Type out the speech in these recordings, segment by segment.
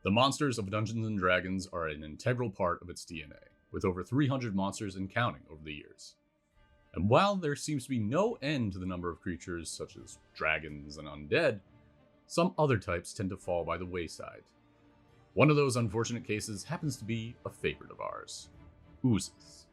The monsters of Dungeons & Dragons are an integral part of its DNA, with over 300 monsters and counting over the years. And while there seems to be no end to the number of creatures such as dragons and undead, some other types tend to fall by the wayside. One of those unfortunate cases happens to be a favorite of ours, Oozes.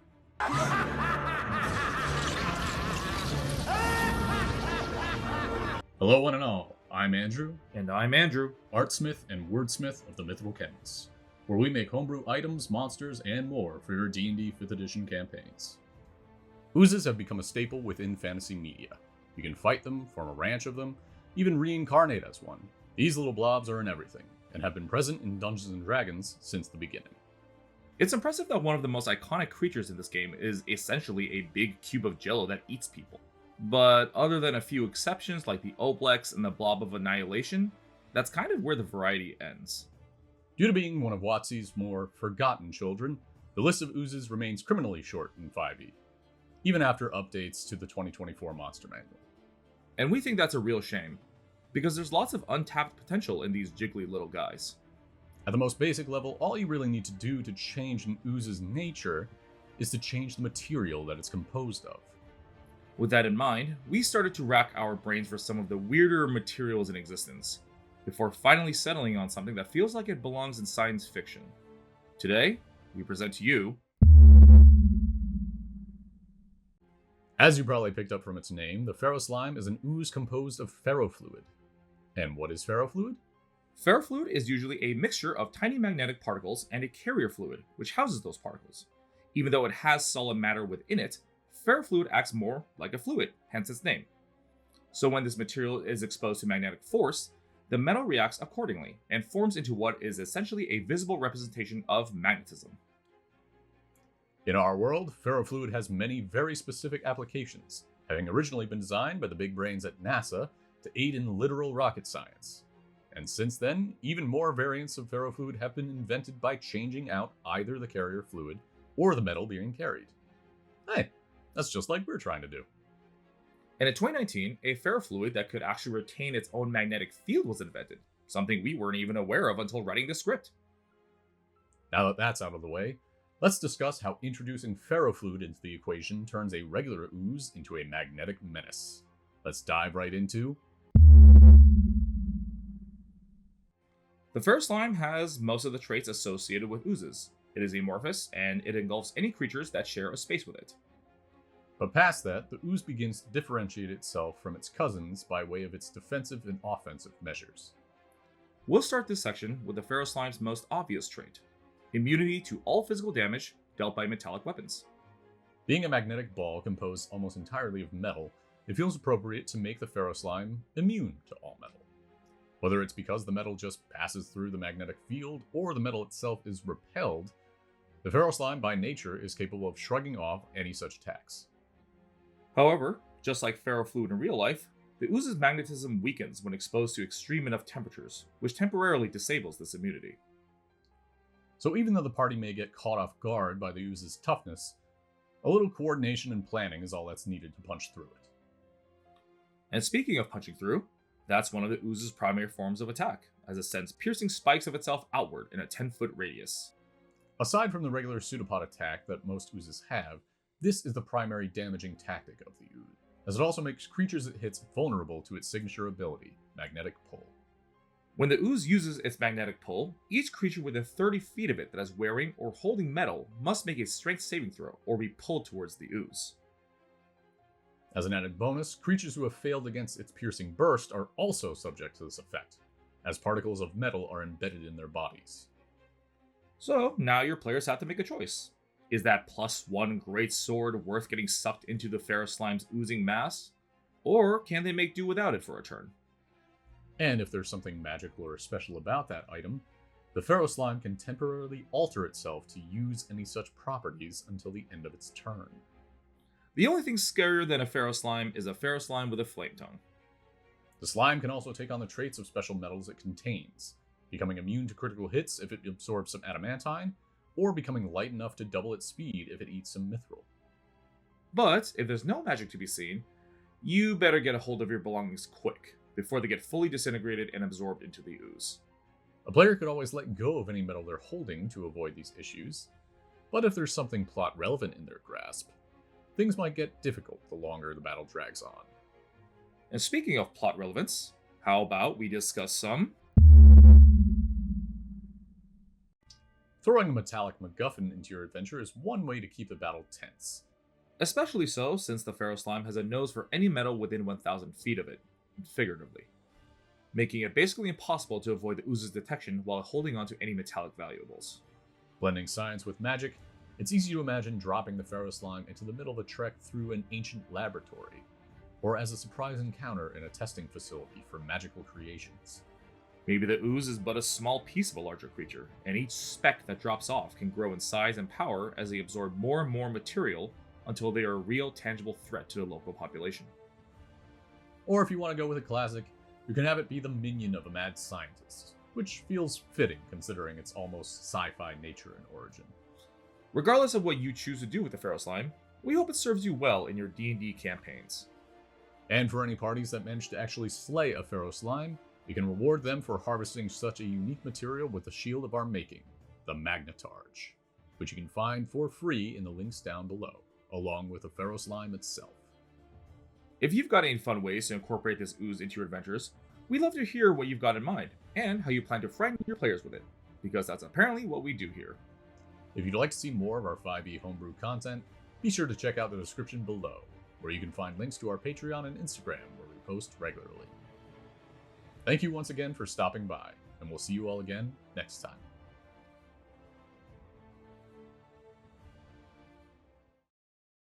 Hello one and all, I'm Andrew. And I'm Andrew. Artsmith and wordsmith of the Mythical Chemists, where we make homebrew items, monsters, and more for your D&D 5th edition campaigns. Oozes have become a staple within fantasy media. You can fight them, form a ranch of them, even reincarnate as one. These little blobs are in everything, and have been present in Dungeons & Dragons since the beginning. It's impressive that one of the most iconic creatures in this game is essentially a big cube of jello that eats people. But other than a few exceptions like the Oblex and the Blob of Annihilation, that's kind of where the variety ends. Due to being one of WotC's more forgotten children, the list of Oozes remains criminally short in 5e, even after updates to the 2024 Monster Manual. And we think that's a real shame, because there's lots of untapped potential in these jiggly little guys. At the most basic level, all you really need to do to change an Ooze's nature is to change the material that it's composed of. With that in mind, we started to rack our brains for some of the weirder materials in existence, before finally settling on something that feels like it belongs in science fiction. Today, we present to you... As you probably picked up from its name, the Ferroslime is an ooze composed of ferrofluid. And what is ferrofluid? Ferrofluid is usually a mixture of tiny magnetic particles and a carrier fluid, which houses those particles. Even though it has solid matter within it, ferrofluid acts more like a fluid, hence its name. So when this material is exposed to magnetic force, the metal reacts accordingly and forms into what is essentially a visible representation of magnetism. In our world, ferrofluid has many very specific applications, having originally been designed by the big brains at NASA to aid in literal rocket science. And since then, even more variants of ferrofluid have been invented by changing out either the carrier fluid or the metal being carried. Hey, that's just like we're trying to do. And in 2019, a ferrofluid that could actually retain its own magnetic field was invented, something we weren't even aware of until writing the script. Now that that's out of the way, let's discuss how introducing ferrofluid into the equation turns a regular ooze into a magnetic menace. Let's dive right into... The Ferroslime has most of the traits associated with oozes. It is amorphous, and it engulfs any creatures that share a space with it. But past that, the ooze begins to differentiate itself from its cousins by way of its defensive and offensive measures. We'll start this section with the Ferroslime's most obvious trait: immunity to all physical damage dealt by metallic weapons. Being a magnetic ball composed almost entirely of metal, it feels appropriate to make the Ferroslime immune to all metal. Whether it's because the metal just passes through the magnetic field or the metal itself is repelled, the Ferroslime by nature is capable of shrugging off any such attacks. However, just like ferrofluid in real life, the ooze's magnetism weakens when exposed to extreme enough temperatures, which temporarily disables this immunity. So even though the party may get caught off guard by the ooze's toughness, a little coordination and planning is all that's needed to punch through it. And speaking of punching through, that's one of the ooze's primary forms of attack, as it sends piercing spikes of itself outward in a 10-foot radius. Aside from the regular pseudopod attack that most oozes have, this is the primary damaging tactic of the ooze, as it also makes creatures it hits vulnerable to its signature ability, magnetic pull. When the ooze uses its magnetic pull, each creature within 30 feet of it that is wearing or holding metal must make a strength saving throw or be pulled towards the ooze. As an added bonus, creatures who have failed against its piercing burst are also subject to this effect, as particles of metal are embedded in their bodies. So now your players have to make a choice. Is that +1 great sword worth getting sucked into the Ferroslime's oozing mass? Or can they make do without it for a turn? And if there's something magical or special about that item, the Ferroslime can temporarily alter itself to use any such properties until the end of its turn. The only thing scarier than a Ferroslime is a Ferroslime with a flame tongue. The slime can also take on the traits of special metals it contains, becoming immune to critical hits if it absorbs some adamantine, or becoming light enough to double its speed if it eats some mithril. But if there's no magic to be seen, you better get a hold of your belongings quick, before they get fully disintegrated and absorbed into the ooze. A player could always let go of any metal they're holding to avoid these issues, but if there's something plot relevant in their grasp, things might get difficult the longer the battle drags on. And speaking of plot relevance, how about we discuss some? Throwing a metallic MacGuffin into your adventure is one way to keep the battle tense. Especially so since the Ferroslime has a nose for any metal within 1,000 feet of it, figuratively, making it basically impossible to avoid the Ooze's detection while holding onto any metallic valuables. Blending science with magic, it's easy to imagine dropping the Ferroslime into the middle of a trek through an ancient laboratory, or as a surprise encounter in a testing facility for magical creations. Maybe the Ooze is but a small piece of a larger creature, and each speck that drops off can grow in size and power as they absorb more and more material until they are a real, tangible threat to the local population. Or if you want to go with a classic, you can have it be the minion of a mad scientist, which feels fitting considering its almost sci-fi nature and origin. Regardless of what you choose to do with the Ferroslime, we hope it serves you well in your D&D campaigns. And for any parties that manage to actually slay a Ferroslime, you can reward them for harvesting such a unique material with the shield of our making, the Magnetarge, which you can find for free in the links down below, along with the Ferroslime itself. If you've got any fun ways to incorporate this Ooze into your adventures, we'd love to hear what you've got in mind, and how you plan to frighten your players with it, because that's apparently what we do here. If you'd like to see more of our 5e homebrew content, be sure to check out the description below, where you can find links to our Patreon and Instagram where we post regularly. Thank you once again for stopping by, and we'll see you all again next time.